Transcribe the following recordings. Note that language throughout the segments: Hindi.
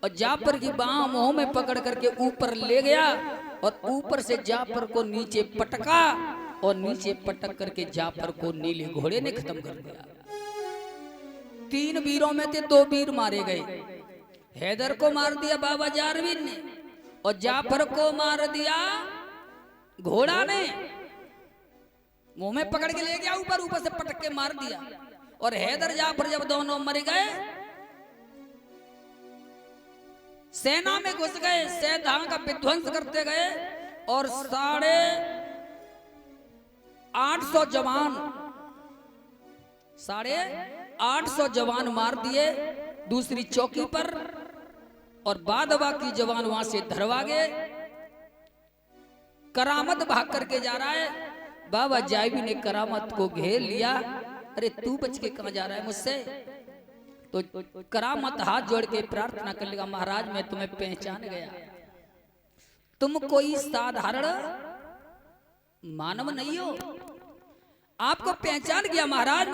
और जाफर की बाह मुंह में पकड़ करके ऊपर ले गया और ऊपर से जाफर को नीचे पटका और नीचे पटक करके जाफर को नीले घोड़े ने खत्म कर दिया। 3 वीरों में थे 2 वीर मारे गए। हैदर को मार दिया बाबा जारवीर ने और जाफर को मार दिया घोड़ा ने। मुंह में पकड़ के ले गया, ऊपर ऊपर से पटक के मार दिया। और हैदर जाफर जब दोनों मर गए, सेना में घुस गए, सेना का विध्वंस करते गए और 850 जवान 850 जवान मार दिए दूसरी चौकी पर। और बादवा की जवान वहां से धरवा गए। करामत भाग करके जा रहा है। बाबा जायबी ने करामत को घेर लिया। अरे तू बच के कहां जा रहा है मुझसे? तो करामत हाथ जोड़ के प्रार्थना कर लेगा, महाराज मैं तुम्हें पहचान गया, तुम कोई साधारण मानव नहीं हो, आपको पहचान गया महाराज,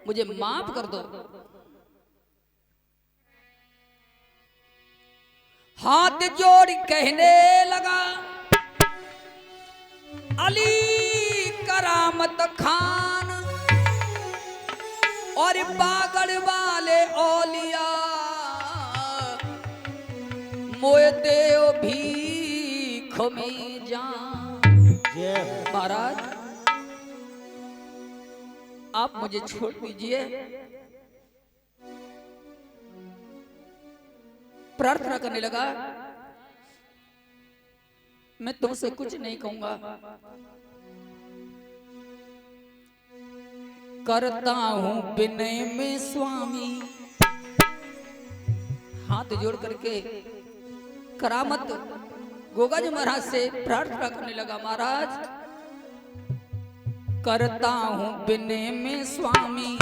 मुझे माफ कर दो। हाथ जोड़ कहने लगा अली करामत खान और बागड़ वाले औलिया मोए देव भीख में जान। महाराज आप मुझे छोड़ दीजिए। प्रार्थना करने लगा, मैं तुमसे कुछ नहीं कहूंगा, करता हूं विनय में स्वामी। हाथ जोड़ करके करामत गोगाजी महाराज से प्रार्थना करने लगा, महाराज करता हूं विनय में स्वामी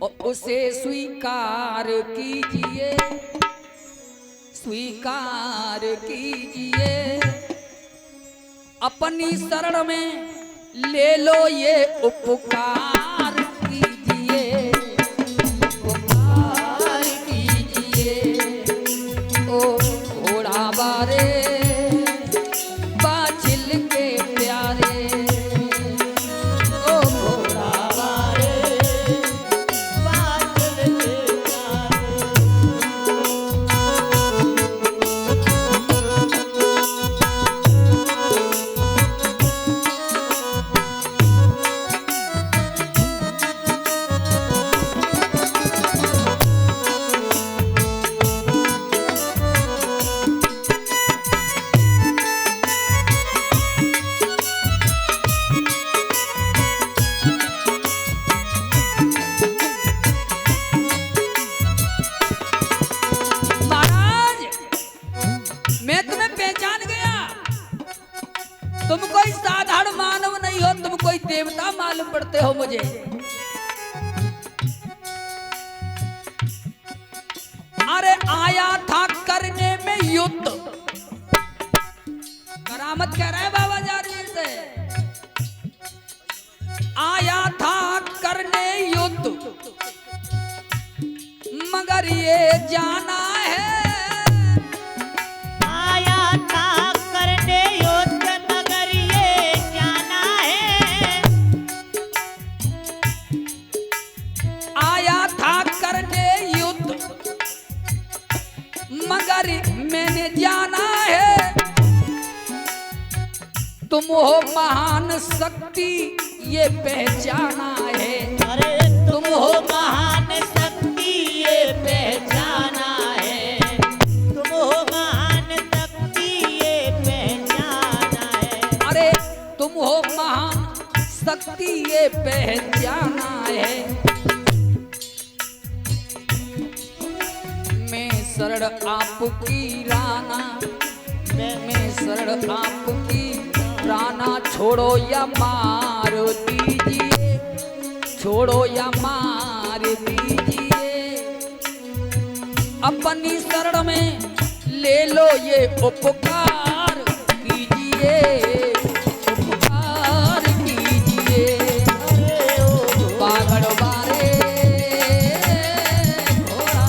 और उसे स्वीकार कीजिए, स्वीकार कीजिए। अपनी शरण में ले लो ये उपकार कीजिए, उपकार कीजिए। ओ घोड़ा बारे बाछिल के प्यारे, ओ घोड़ा बारे बाछिल के तुम कोई साधारण मानव नहीं हो, तुम कोई देवता मालूम पड़ते हो मुझे। अरे आया था करने में युद्ध, करामत कह रहा है बाबा जारवीर से, आया था करने युद्ध मगर ये जाना है, मगर मैंने जाना है तुम हो महान शक्ति ये पहचाना है। अरे तुम हो महान शक्ति ये पहचाना है, तुम हो महान शक्ति ये पहचाना है। अरे तुम हो महान शक्ति ये पहचाना है। शरण आपकी राना, मैं शरण आपकी राना, छोड़ो या मार दीजिए, छोड़ो या मार दीजिए। अपनी शरण में ले लो ये उपकार कीजिए, उपकार कीजिए। बागड़ बारे घोड़ा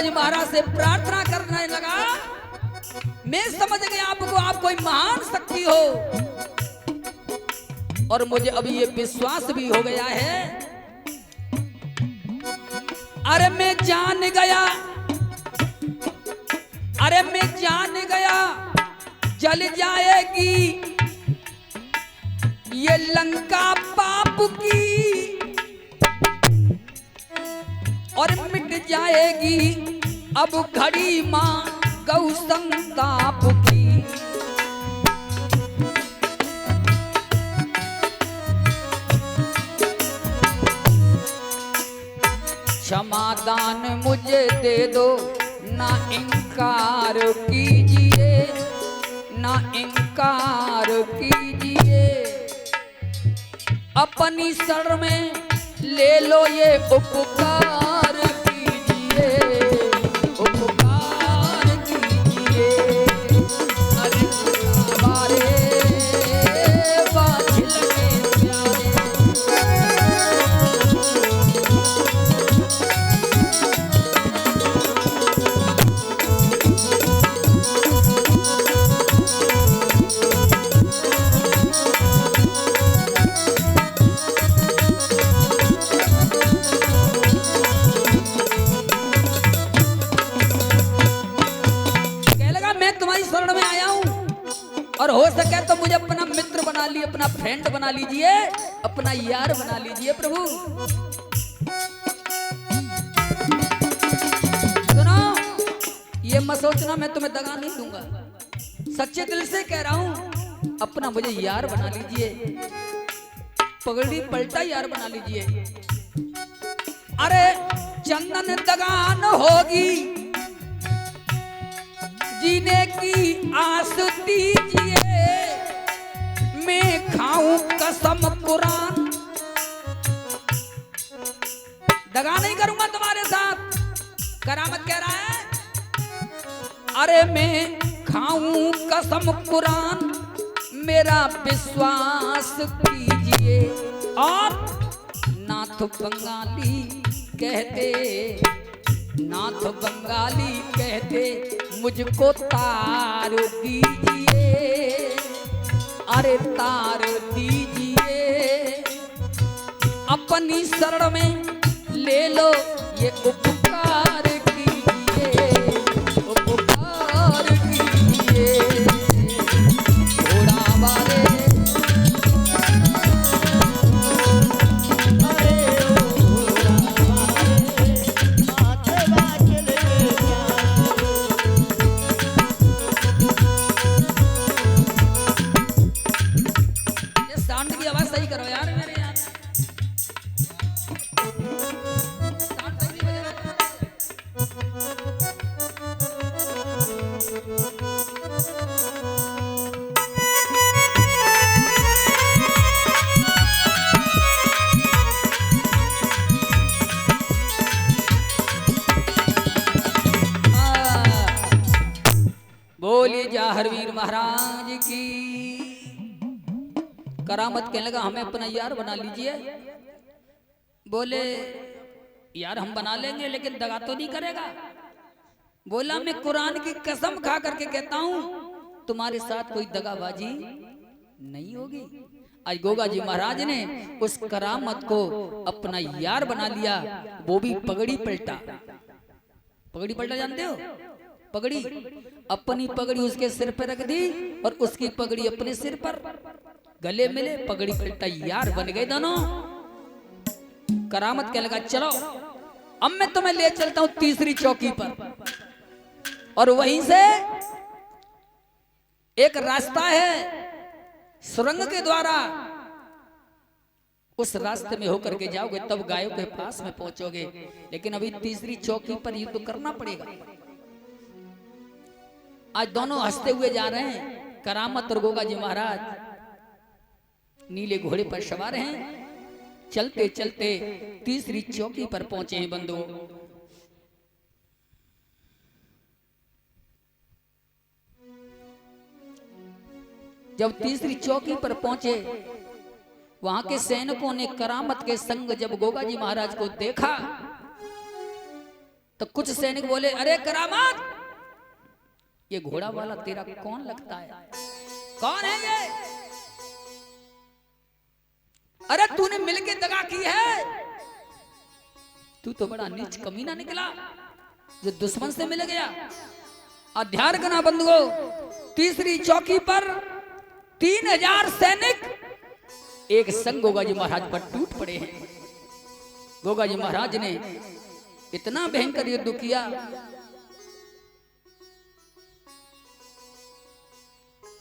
जी महाराज से प्रार्थना करने लगा, मैं समझ गया आपको, आप कोई महान शक्ति हो, और मुझे अभी ये विश्वास भी हो गया है। अरे मैं जान गया, अरे मैं जान गया, जल जाएगी ये लंका पाप की, और मिट जाएगी अब घड़ी मां गौ संताप की। क्षमादान मुझे दे दो, ना इनकार कीजिए, ना इनकार कीजिए, अपनी शरण में ले लो ये उपकार कीजिए, उपकार कीजिए। अरे हमारे बात लगे प्यारे, और हो सके तो मुझे अपना मित्र बना लीजिए, अपना फ्रेंड बना लीजिए, अपना यार बना लीजिए प्रभु। सुनो, ये मत सोचना मैं तुम्हें दगा नहीं दूंगा, सच्चे दिल से कह रहा हूं, अपना मुझे यार बना लीजिए, पगड़ी पलटा यार बना लीजिए। अरे चंदन दगान होगी, जीने की आस दीजिए, मैं खाऊं कसम कुरान, दगा नहीं करूंगा तुम्हारे साथ, करामत कह रहा है। अरे मैं खाऊं कसम कुरान, मेरा विश्वास कीजिए। और नाथ बंगाली कहते, नाथ बंगाली कहते, मुझको तार दीजिए, अरे तार दीजिए, अपनी शरण में ले लो ये उपकार कीजिए, उपकार कीजिए। घोड़ा वाले बोलिए जा हरवीर महाराज की। करामत कहने लगा, हमें अपना यार बना लीजिए। बोले यार हम बना लेंगे, लेकिन दगा तो नहीं करेगा। बोला मैं कुरान की कसम खा करके कहता हूं, तुम्हारे साथ कोई दगाबाजी नहीं होगी। आज गोगा जी महाराज ने उस करामत को अपना यार बना लिया, वो भी पगड़ी पलटा। पगड़ी पलटा जानते हो? पगड़ी, अपनी पगड़ी उसके सिर पर रख दी और उसकी पगड़ी अपने सिर पर, गले मिले, पगड़ी पलटा यार बन गए दोनों। करामत कहने लगा, चलो अब मैं तुम्हें ले चलता हूं तीसरी चौकी पर, और वहीं से एक रास्ता है सुरंग के द्वारा, उस रास्ते में होकर के जाओगे तब गायों के पास में पहुंचोगे। लेकिन अभी तीसरी चौकी पर युद्ध तो करना पड़ेगा। आज दोनों हंसते हुए जा रहे हैं, करामत और गोगा जी महाराज नीले घोड़े पर सवार हैं। चलते चलते तीसरी चौकी पर पहुंचे हैं बंधुओं। जब तीसरी चौकी पर पहुंचे, वहां के सैनिकों ने करामत के संग जब गोगा जी महाराज को देखा तो कुछ सैनिक बोले, अरे करामत, ये घोड़ा वाला तेरा कौन लगता है? कौन है ये? अरे तूने मिलके दगा की है, तू तो बड़ा नीच कमीना निकला जो दुश्मन से मिल गया। और ध्यान करना बंधुओं, तीसरी चौकी पर 3000 सैनिक एक संग गोगा जी महाराज पर टूट पड़े हैं। गोगा जी महाराज ने इतना भयंकर युद्ध किया,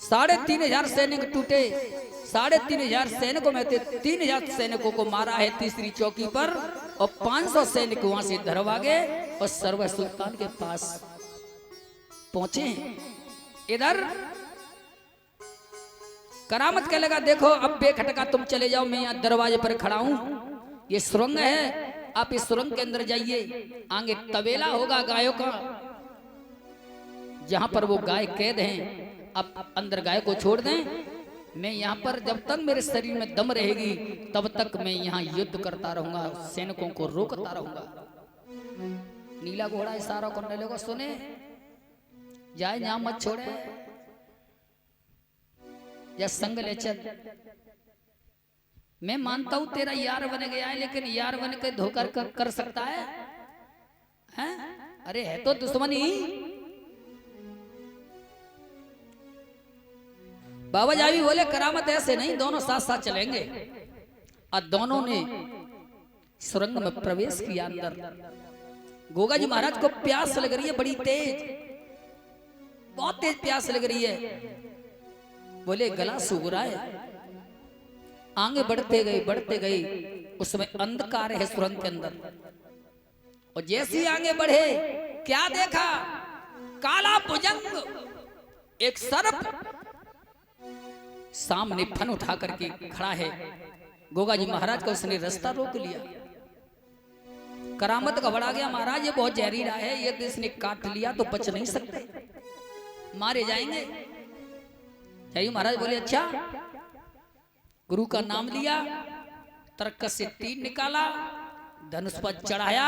3500 सैनिक टूटे। 3500 सैनिकों में से 3000 सैनिकों को मारा है तीसरी चौकी पर, और 500 सैनिक वहां से धरवा गए और सरवर सुल्तान के पास पहुंचे। इधर करामत कहने लगा, देखो अब बेखटका तुम चले जाओ, मैं यहाँ दरवाजे पर खड़ा हूं, ये सुरंग है, आप इस सुरंग के अंदर जाइए, आगे तबेला होगा गायों का, जहां पर वो गाय कैद हैं, आप अंदर गाय को छोड़ दें, मैं यहाँ पर जब तक मेरे शरीर में दम रहेगी तब तक मैं यहाँ युद्ध करता रहूंगा, सैनिकों को रोकता रहूंगा। नीला घोड़ा इशारा करने लगा, सुने जाए यहाँ मत छोड़े, या संग ले चल। मैं मानता हूं तेरा यार बन गया है, लेकिन यार बन के धोखा कर सकता है? अरे है तो दुश्मनी। बाबा जावी बोले, करामत ऐसे नहीं, दोनों साथ साथ चलेंगे। और दोनों ने सुरंग में प्रवेश किया अंदर। गोगा जी महाराज को प्यास लग रही है बड़ी तेज, बहुत तेज प्यास लग रही है। बोले गला सूख रहा है। आगे बढ़ते गए, उसमें अंधकार है सुरंग के अंदर। और जैसे ही आगे बढ़े, क्या देखा? काला भुजंग एक सर्प सामने फन उठा करके खड़ा है। गोगा जी महाराज को उसने रास्ता रोक लिया। करामत घबरा गया, महाराज ये बहुत जहरीला है, ये तो इसने काट लिया तो बच नहीं सकते, मारे जाएंगे। जय महाराज बोले, अच्छा। गुरु का नाम लिया, तरकस से तीर निकाला, धनुष पर चढ़ाया,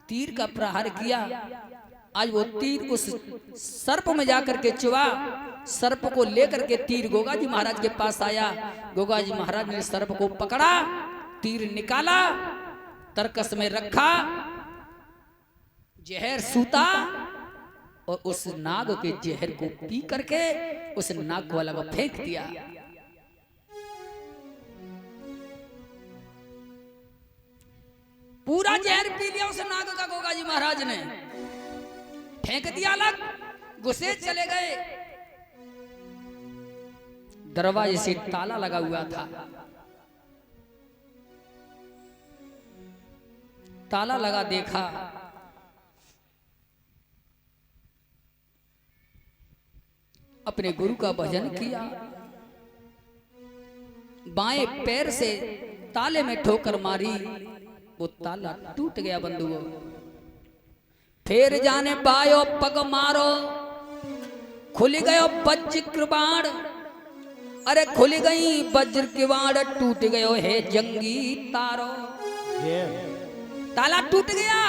तीर का प्रहार किया। आज वो तीर उस सर्प में जाकर के चुभा। सर्प को लेकर के तीर गोगा जी महाराज के पास आया। गोगा जी महाराज ने सर्प को पकड़ा, तीर निकाला, तरकस में रखा, जहर सूता और उस नाग के जहर को पी करके उस नाग वाला को फेंक दिया। पूरा जहर पी लिया उस नाग का गोगा जी महाराज ने, फेंक दिया अलग, गुस्से चले गए। दरवाजे से ताला लगा हुआ था, ताला लगा देखा, अपने गुरु का भजन किया, बाएं पैर से ताले में ठोकर मारी, वो ताला टूट गया बंधुओं। फिर जाने बायो पग मारो, खुल गयो वज्र किवाड़, अरे खुल गई वज्र किवाड़, टूट गयो है जंगी तारो। ताला टूट गया।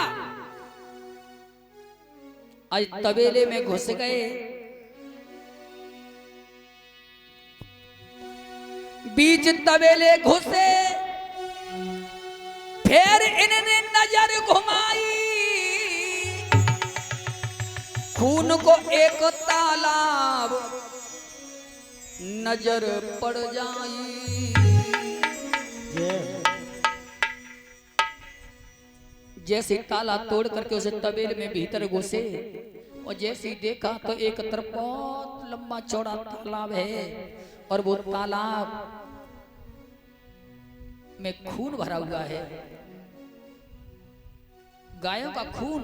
आज तबेले में घुस गए, बीच तबेले घुसे, फिर इन्होंने नजर घुमाई, खून को एक तालाब नजर पड़ जाई। जैसे ताला तोड़ करके उसे तबेले में भीतर घुसे, और जैसे ही देखा तो एक तरफ बहुत लंबा चौड़ा तालाब है, और वो तालाब में खून भरा हुआ है, गायों का खून।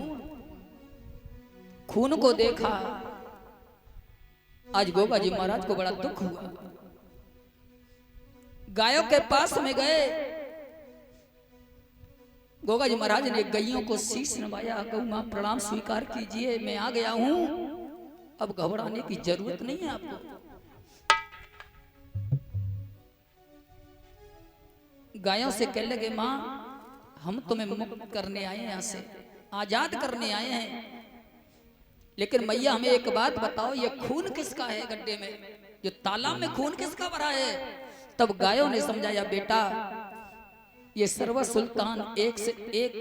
खून को देखा, आज गोगा जी महाराज को बड़ा दुख हुआ। गायों के पास में गए, गोगा जी महाराज ने गैयों को शीश नवाया, गौ मां प्रणाम स्वीकार कीजिए, मैं आ गया हूं, अब घबराने की जरूरत नहीं है आपको। गायों से कहने लगे, मां हम तुम्हें मुक्त करने आए हैं यहाँ से, आजाद करने आए हैं। लेकिन मैया हमें एक बात बताओ, ये खून किसका है गड्ढे में, ये तालाब में खून किसका भरा है? तब गायों ने समझाया, बेटा ये सर्व सुल्तान एक से एक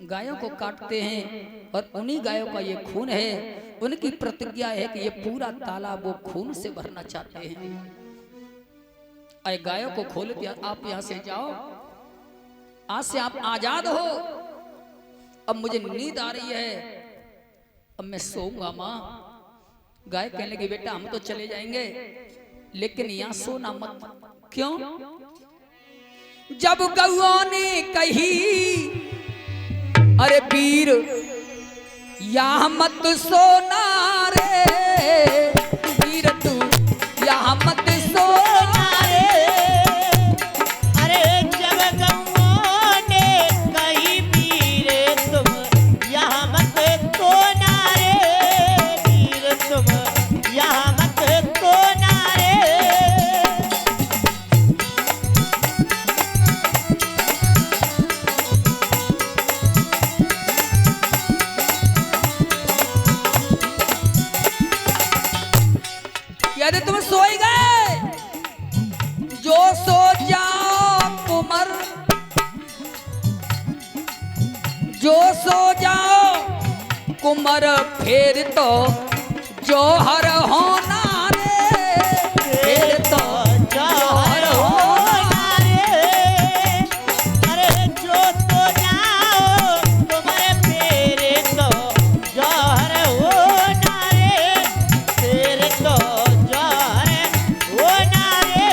गायों को काटते हैं और उन्हीं गायों का ये खून है। उनकी प्रतिज्ञा है कि ये पूरा तालाब वो खून से भरना चाहते हैं। अरे गायों को खोल दिया, आप यहां से जाओ, आज से आप आजाद हो। अब मुझे नींद आ रही है, अब मैं सोऊंगा माँ। गाय कहने लगी, बेटा हम तो चले जाएंगे लेकिन यहां सोना मत। क्यों? जब गौओं ने कही अरे वीर यहाँ मत सोना रे, वीर तू यहाँ मत सोना रे। अरे जब गौओं ने कही वीर तुम यहाँ मत सोना रे, वीर तुम यहाँ मत सोना रे। यदि तुम सोई गए, जो सो जाओ कुंवर, जो सो जाओ कुंवर, फिर तो जौहर होना रे, फिर तो जौहर होना। अरे जो तो जाओ तुम्हारे फेरे तो जौहर होना रे, फेरे तो जौहर होना रे।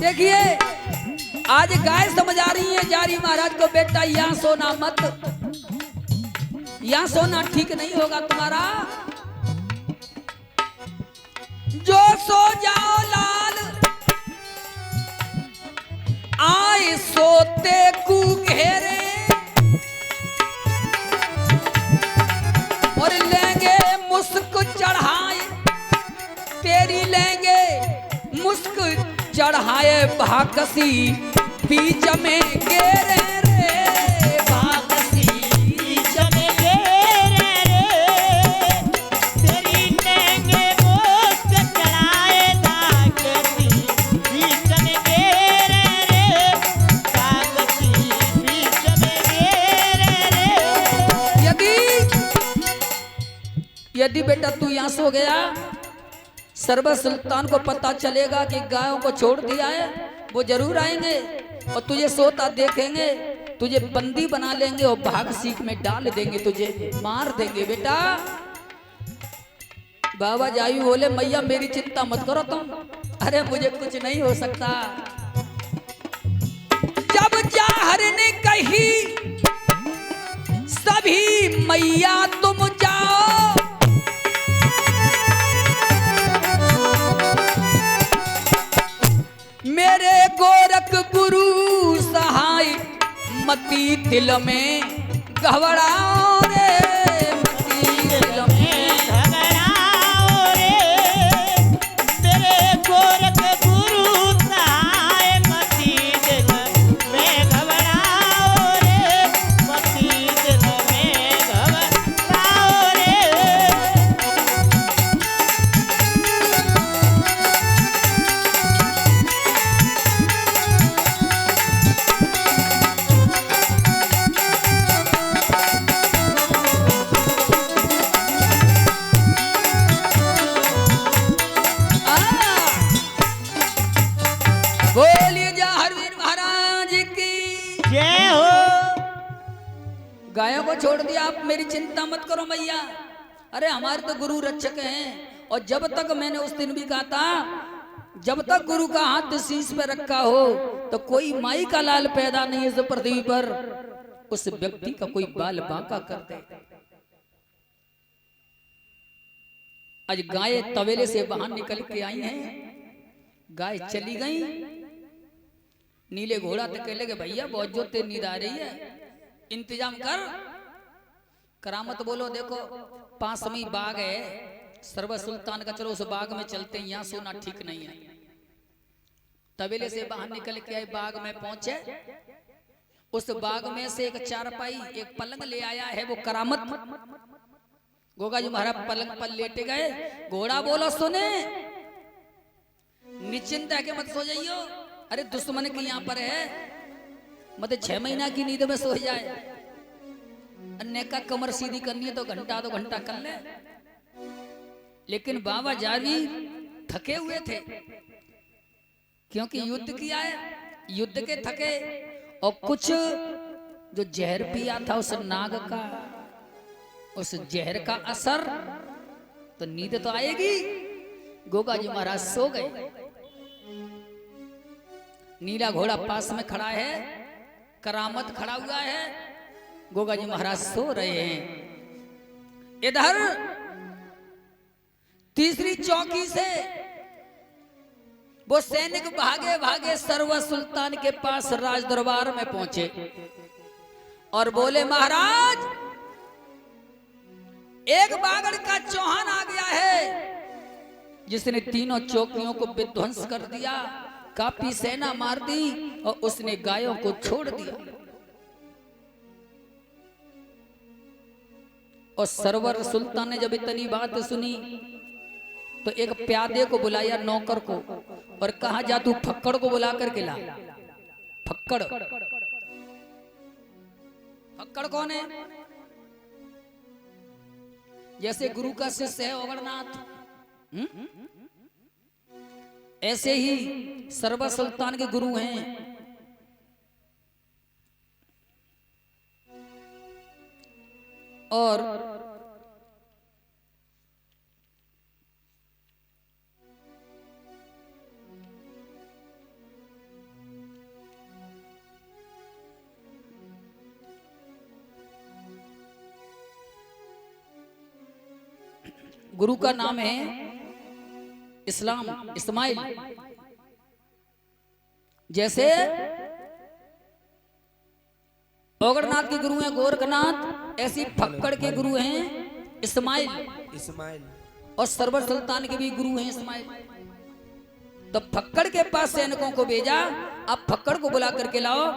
देखिए आज गाय समझ आ रही है जारी महाराज को, बेटा यहाँ सोना मत, यहाँ सोना ठीक नहीं होगा तुम्हारा। जो सो जाओ लाल, आए सोते कु घेरे, और लेंगे मुस्क चढ़ाए, तेरी लेंगे मुस्क चढ़ाए, भाकसी बीच में गेरे रे, भाकसी बीच में घेरे रे, तेरी लेंगे मुस्क चढ़ाए, ताकती बीच में घेरे रे, ताकती बीच में घेरे रे। यदि बेटा तू यहाँ सो गया, सर्व सुल्तान को पता चलेगा कि गायों को छोड़ दिया है, वो जरूर आएंगे और तुझे सोता देखेंगे, तुझे बंदी बना लेंगे और भाग सीख में डाल देंगे, तुझे मार देंगे। बेटा बाबा जायू बोले, मैया मेरी चिंता मत करो तुम, अरे मुझे कुछ नहीं हो सकता। जब जाहर ने कही सभी मैया तुम जाओ, मेरे गोरख गुरु सहाय, मती दिल में घबराओ रे, मती दिल में घबराओ रे, तेरे गोरख गुरु सहाय, मती दिल में घबराओ रे, मती दिल में घबराओ रे। बोलिए जा हरवीर महाराज की जय हो। गायों को छोड़ दिया, आप मेरी चिंता मत करो मैया, अरे हमारे तो गुरु रक्षक हैं। और जब तक मैंने उस दिन भी कहा था, जब तक गुरु का हाथ शीश पे रखा हो तो कोई माई का लाल पैदा नहीं है इस पृथ्वी पर, उस व्यक्ति का कोई बाल बांका कर दे। आज गाय तवेले से बाहर निकल के आई हैं, गाय चली गई, नीले घोड़ा तो कह लगे भैया बहुत जो तेज नींद आ रही है, इंतजाम कर। करामत बोलो। देखो पास में ही बाग है सरवर सुल्तान का, चलो उस बाग में चलते हैं, यहाँ सोना ठीक नहीं है। तबेले से बाहर निकल के आए, बाग में पहुंचे। उस बाग में से एक चारपाई, एक पलंग ले आया है, वो करामत। गोगा जी महाराज पलंग पर लेटे गए। घोड़ा बोलो सुने, निश्चिंत है कि मत सो जाइयो, अरे दुश्मन की यहाँ पर है, मत 6 महीना की नींद में सो जाए। अन्य का कमर सीधी करनी है तो घंटा 2 घंटा कर ले। लेकिन बाबा जावी थके हुए थे, क्योंकि युद्ध किया है, युद्ध के थके। और कुछ जो जहर पिया था उस नाग का, उस जहर का असर, तो नींद तो आएगी। गोगा जी महाराज सो गए। नीला घोड़ा पास में खड़ा है, करामत खड़ा हुआ है, गोगा जी महाराज सो रहे हैं। इधर तीसरी चौकी से वो सैनिक भागे भागे सरवर सुल्तान के पास राज दरबार में पहुंचे और बोले, महाराज एक बागड़ का चौहान आ गया है, जिसने तीनों चौकियों को विध्वंस कर दिया, काफी सेना मार दी और उसने गायों को छोड़ दिया। और सरवर सुल्तान ने जब इतनी बात सुनी तो एक प्यादे को बुलाया, नौकर को, और कहा जा तू फक्कड़ को बुला करके ला। फक्कड़, फक्कड़ कौन है? जैसे गुरु का शिष्य है ओगड़नाथ, ऐसे ही सरवर सुल्तान के गुरु हैं। और गुरु का नाम है इस्माइल। जैसे ओगड़नाथ के गुरु हैं गोरखनाथ, ऐसी फक्कड़ के गुरु हैं इस्माइल। और सरवर सुल्तान के भी गुरु हैं इस्माइल। तो फक्कड़ के पास सैनिकों को भेजा, अब फक्कड़ को बुला करके लाओ।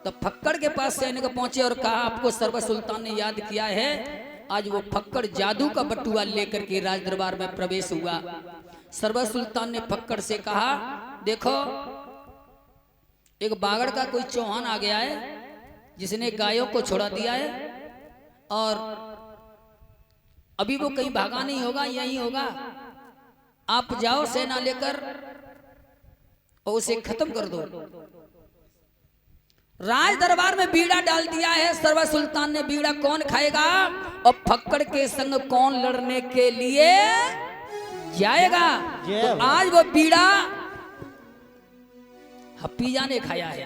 तो फक्कड़ के पास सैनिक पहुंचे और कहा, आपको सरवर सुल्तान ने याद किया है। आज वो फक्कड़ जादू का बटुआ लेकर के राज दरबार में प्रवेश हुआ। सरवर सुल्तान ने फक्कड़ से कहा, देखो एक बागड़ का कोई चौहान आ गया है, जिसने गायों को छोड़ा दिया है, और अभी वो कहीं भागा नहीं होगा, यहीं होगा। आप जाओ सेना लेकर और उसे खत्म कर दो। राज दरबार में बीड़ा डाल दिया है सरवर सुल्तान ने। बीड़ा कौन खाएगा और फक्कड़ के संग कौन लड़ने के लिए जाएगा? तो आज वो बीड़ा हपीजा ने खाया है।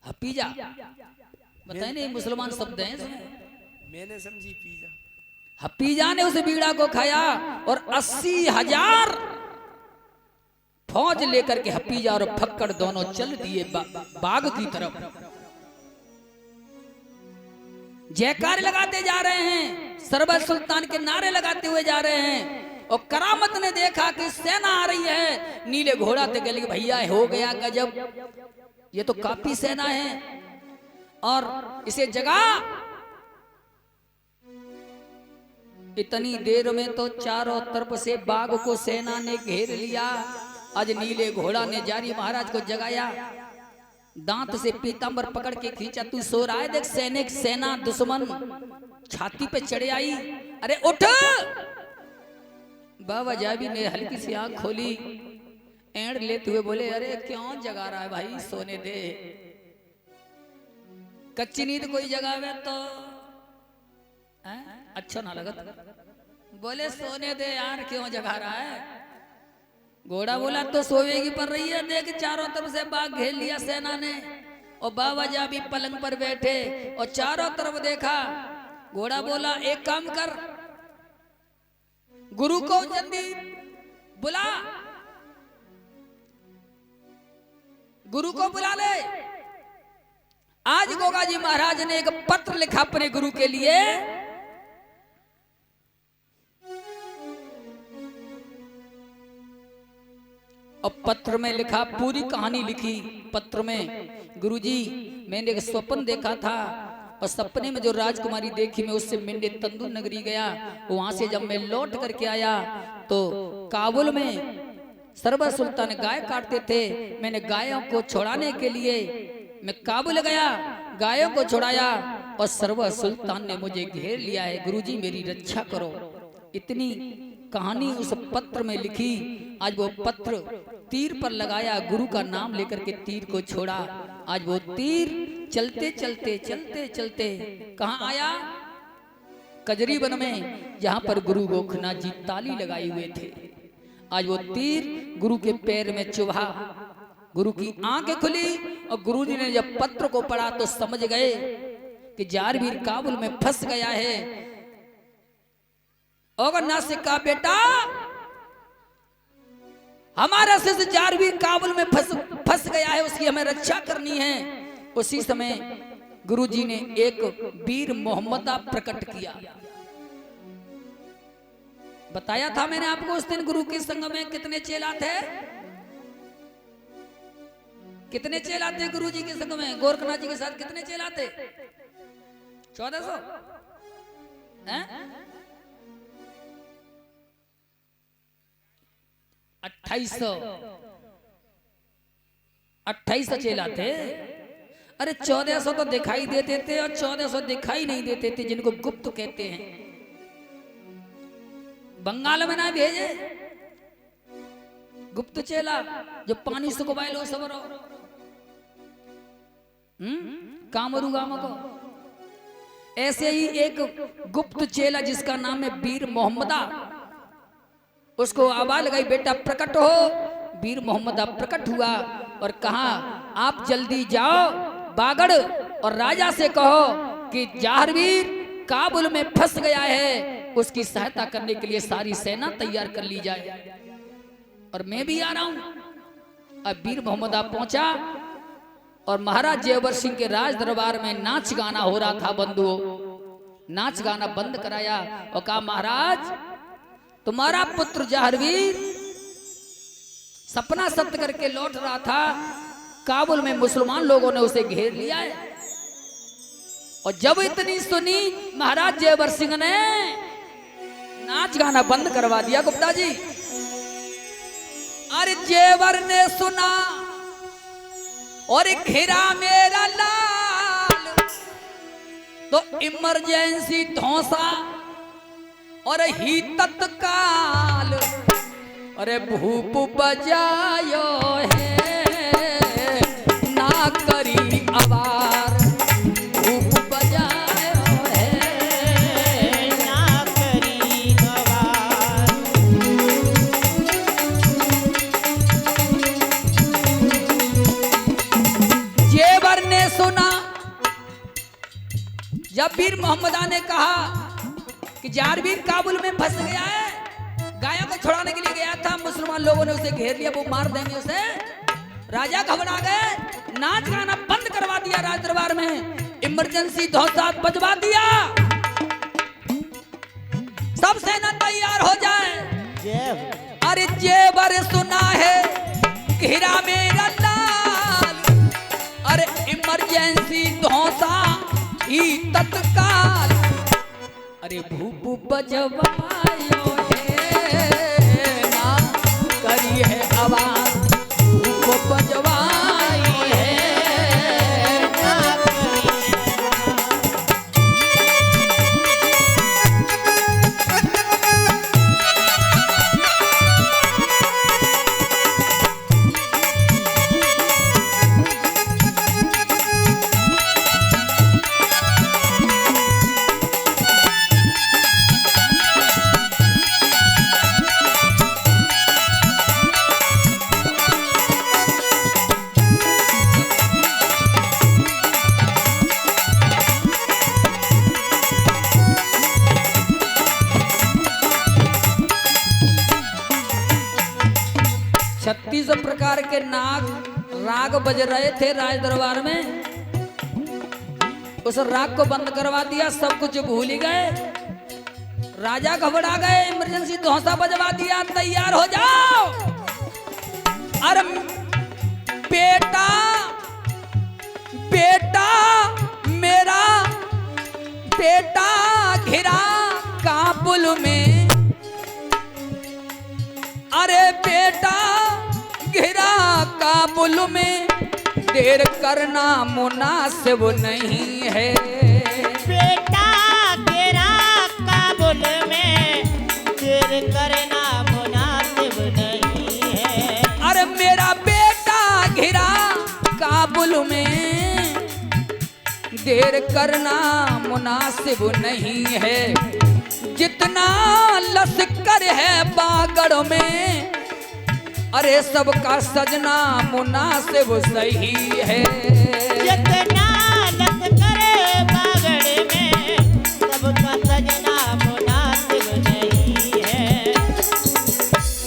हपीजा बताए नहीं, मुसलमान शब्द हैं, मैंने समझी पिज्जा। हपीजा ने उस बीड़ा को खाया और 80,000 फौज लेकर के हपीजा और फक्कड़ दोनों चल दिए बाग की तरफ। जयकार लगाते जा रहे हैं, सरवर सुल्तान के नारे लगाते हुए जा रहे हैं। और करामत ने देखा कि सेना आ रही है, नीले घोड़ा ते गले भैया हो गया गजब, ये तो काफी सेना है। और इसे जगा, इतनी देर में तो चारों तरफ से बाग को सेना ने घेर लिया। आज नीले घोड़ा ने जारी महाराज को जगाया, दांत से पीतांबर पकड़ के खींचा, तू सो रहा है, देख सैनिक सेना दुश्मन छाती पे चढ़े आई, अरे उठ। बाबा जाबी ने हल्की सी आंख खोली, एड़ लेते हुए बोले, अरे क्यों जगा रहा है भाई, सोने दे। कच्ची नींद कोई जगावे तो अच्छा ना लगता। बोले सोने दे यार, क्यों जगा रहा है। घोड़ा बोला तो सोएगी पर रही है, देख चारों तरफ से बाग घेर लिया सेना ने। और बाबा जाबी पलंग पर बैठे और चारों तरफ देखा। घोड़ा बोला, एक काम कर, गुरु को जल्दी बुला, गुरु को बुला ले, आज गोगा जी महाराज ने एक पत्र लिखा अपने गुरु के लिए। और पत्र में लिखा, पूरी कहानी लिखी पत्र में। गुरुजी, मैंने एक स्वप्न देखा था और सपने में जो राजकुमारी देखी मैं उससे मिलने तंदूर नगरी गया। वहां से जब मैं लौट करके आया तो काबुल में सरवर सुल्तान गाय काटते थे। मैंने गायों को छुड़ाने के लिए मैं काबुल गया, गायों को छुड़ाया और सरवर सुल्तान ने मुझे घेर लिया है। गुरुजी मेरी रक्षा करो। इतनी कहानी उस पत्र में लिखी। आज वो पत्र तीर पर लगाया, गुरु का नाम लेकर के तीर को छोड़ा। आज वो तीर चलते चलते चलते चलते कहाँ आया? कजरी वन में, जहां पर गुरु गोरखनाथ जी ताली लगाए हुए थे। आज वो तीर गुरु के पैर में चुभा, गुरु की आंखें खुली और गुरु जी ने जब पत्र को पढ़ा तो समझ गए कि जारवीर काबुल में फंस गया है। और नासिक का बेटा, हमारा शिष्य जारवीर काबुल में फंस गया है, उसकी हमें रक्षा करनी है। उसी समय गुरुजी ने एक वीर मोहम्मदा प्रकट किया। बताया था मैंने आपको उस दिन गुरु के संग में कितने चेला थे? कितने चेला थे गुरु जी के संग में? गोरखनाथ जी के साथ कितने चेला थे? 1400 हैं? 2800 चेला थे। अरे 1400 तो दिखाई देते थे और 1400 दिखाई नहीं देते थे, जिनको गुप्त कहते हैं। बंगाल में ना भेजे गुप्त चेला, जो पानी सुखवाए लो सब रहो। कामरू गामो को ऐसे ही एक गुप्त चेला जिसका नाम है वीर मोहम्मदा, उसको आवाज लगाई, बेटा प्रकट हो। वीर मोहम्मदा प्रकट हुआ और कहा, आप जल्दी जाओ बागड़ और राजा से कहो कि जारवीर काबुल में फंस गया है, उसकी सहायता करने के लिए सारी सेना तैयार कर ली जाए और मैं भी आ रहा हूं। अब वीर मोहम्मदा पहुंचा और महाराज जयवर सिंह के राज दरबार में नाच गाना हो रहा था। बंधुओं, नाच गाना बंद कराया और कहा, महाराज तुम्हारा पुत्र जारवीर सपना सत्य करके लौट रहा था, काबुल में मुसलमान लोगों ने उसे घेर लिया है। और जब इतनी सुनी, महाराज जयवर सिंह ने नाच गाना बंद करवा दिया। गुप्ता जी, अरे जेवर ने सुना और घेरा मेरा लाल, तो इमरजेंसी धौंसा और ही तत्काल, अरे भूप बजायो है ना करी आवार, भूप बजायो है ना करी आवार। जेवर ने सुना, जब वीर मोहम्मदा ने कहा कि जारवीर काबुल में फंस गया है, गायों को छुड़ाने के लिए गया था, मुसलमान लोगों ने उसे घेर लिया, वो मार देंगे उसे। राजा घबरा गए, नाच गाना बंद करवा दिया राज दरबार में, इमरजेंसी धौंसा बजवा दिया। सब सेना तैयार हो जाए। अरे जेवर सुना है घेरा मेरा लाल, अरे इमरजेंसी धौंसा ही तत्काल, अरे भूप बजवायो है ना करी है आवाज, भूप बजवायो है ना करी छत्तीस प्रकार के नाग राग बज रहे थे राज दरबार में। उस राग को बंद करवा दिया, सब कुछ भूल ही गए। राजा घबरा गए, इमरजेंसी धौंसा बजवा दिया, तैयार हो जाओ। अरे बेटा बेटा मेरा बेटा घिरा काबुल में, अरे बेटा घिरा काबुल में, देर करना मुनासिब नहीं है। बेटा गिरा काबुल में, देर करना मुनासिब नहीं है। अरे मेरा बेटा घिरा काबुल में, देर करना मुनासिब नहीं है। जितना लश्कर है बागड़ में, अरे सबका सजना मुनासिब सही है। जितना लश्कर बागड़ में, सबका सजना मुनासिब नहीं है।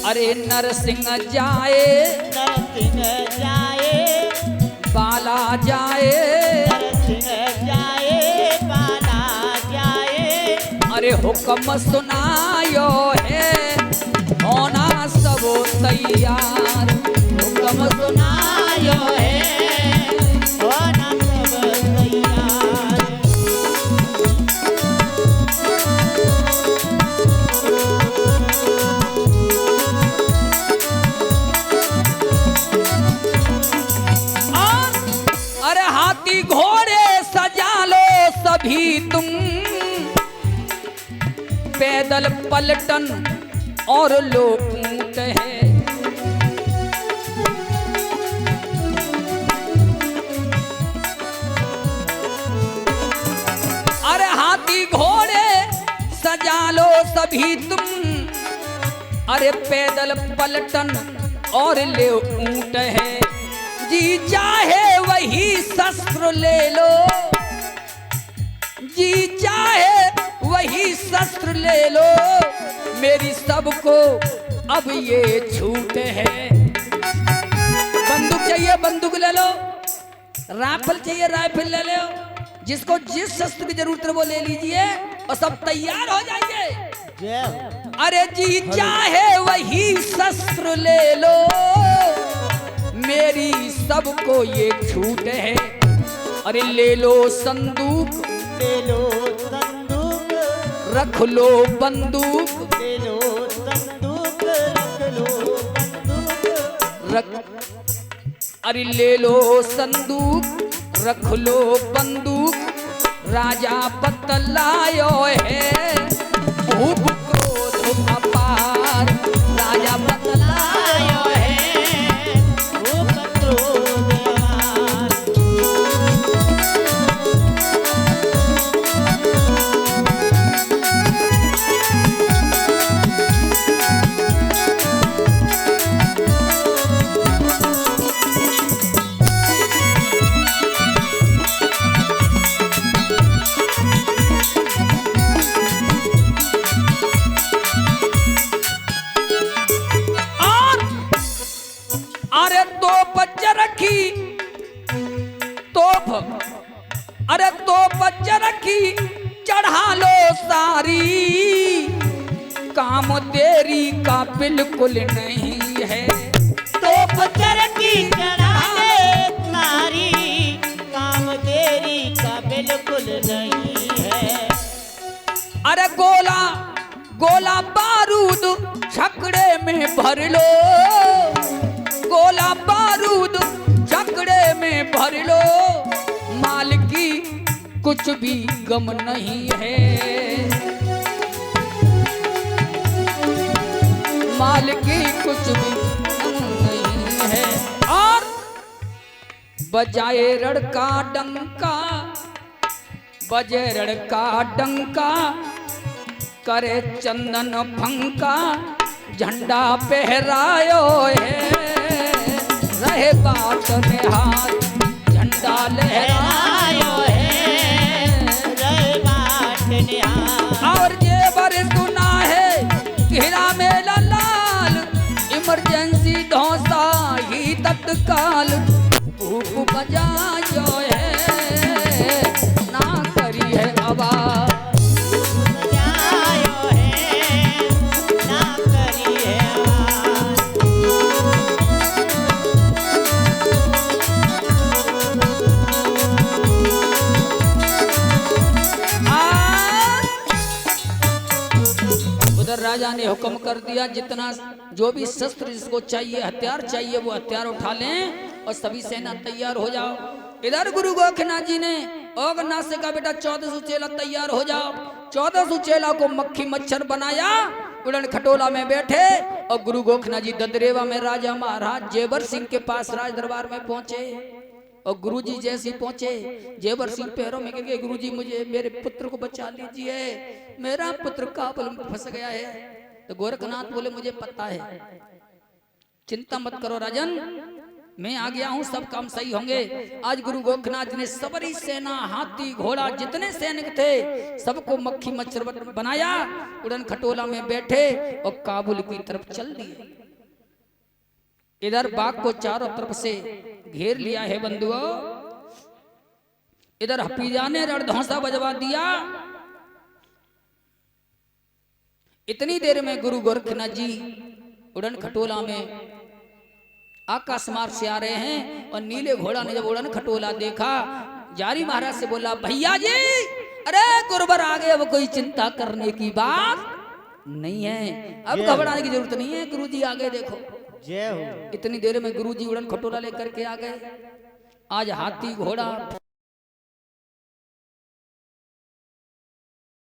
अरे नरसिंह जाए नरसिंह जाए, बाला जाए, नरसिंह जाए, बाला जाए। अरे हुक्म सुनायो है, होना सब तैयार। हुक्म सुनायो है, होना सब तैयार। और अरे हाथी घोड़े सजा लो सभी तुम, पैदल पलटन और लो ऊंट है। अरे हाथी घोड़े सजा लो सभी तुम, अरे पैदल पलटन और ले ऊंट है। जी चाहे वही शस्त्र ले लो, जी चाहे वही शस्त्र ले लो, मेरी सबको अब ये छूट है। बंदूक चाहिए बंदूक ले लो, राइफल चाहिए राइफल ले लो, जिसको जिस शस्त्र की जरूरत है वो ले लीजिए और सब तैयार हो जाएंगे। जय हो। अरे जी चाहे वही शस्त्र ले लो, मेरी सबको ये छूट है। अरे ले लो संदूक, ले लो संदूक, रख लो बंदूक, ले लो संदूक, रख लो बंदूक। रख अरे ले लो संदूक, रख लो बंदूक। राजा बतलायो है, भूप क्रोध अपार। राजा बतलायो है, भूप क्रोध अपार। अरे तोप रखी तोप, अरे तोप रखी चढ़ा लो सारी, काम देरी का बिल्कुल नहीं है। तोप चरखी चढ़ा ले सारी, काम देरी का बिल्कुल नहीं है। अरे गोला गोला बारूद छकड़े में भर लो, गोला बारूद छकड़े में भर लो, माल की कुछ भी गम नहीं है। माल की कुछ भी गम नहीं है। और बजाए रण का डंका, बजे रण का डंका, करे चंदन फंका, झंडा पहरायो है। रहे बात में हाथ, झंडा लहरायो है। रहे बात निहार। और जेवर सुना है घेरा में लाल, इमरजेंसी धौंसा ही तत्काल, भूप बजायो है ना राजा ने हुक्म कर दिया जितना जो भी शस्त्र जिसको चाहिए हथियार चाहिए वो हथियार उठा लें और सभी सेना तैयार हो जाओ। इधर गुरु गोरखनाथ जी ने ओगनाथ से कहा बेटा 1400 चेला तैयार हो जाओ। 1400 चेला को मक्खी मच्छर बनाया, उड़न खटोला में बैठे और गुरु गोरखनाथ जी ददरेवा में राजा महाराज जेवर सिंह के पास राज दरबार में पहुंचे। और गुरुजी जैसे पहुंचे जेवर सिंह पैरों में गिर गए, गुरुजी मुझे मेरे पुत्र को बचा लीजिए, मेरा पुत्र काबुल में फंस गया है। तो गोरखनाथ बोले मुझे पता है, चिंता मत करो राजन, मैं आ गया हूं, सब काम सही होंगे। आज गुरु गोरखनाथ ने सबरी सेना हाथी घोड़ा जितने सैनिक थे सबको मक्खी मच्छर बनाया, उड़न खटोला में बैठे और काबुल की तरफ चल दिए। इधर बाग को चारों तरफ से घेर लिया है बंधुओं। इधर हफीजा ने रणधौंसा बजवा दिया। इतनी देर में गुरु गोरखनाथ जी उड़न खटोला में आकाश मार्ग से आ रहे हैं और नीले घोड़ा ने जब उड़न खटोला देखा, जारी महाराज से बोला भैया जी अरे गुरुवर आ गए, अब कोई चिंता करने की बात नहीं है, अब घबराने की जरूरत नहीं है, गुरुजी आ गए देखो। जय हो। इतनी देर में गुरुजी उड़न खटोला लेकर के आ गए। आज हाथी घोड़ा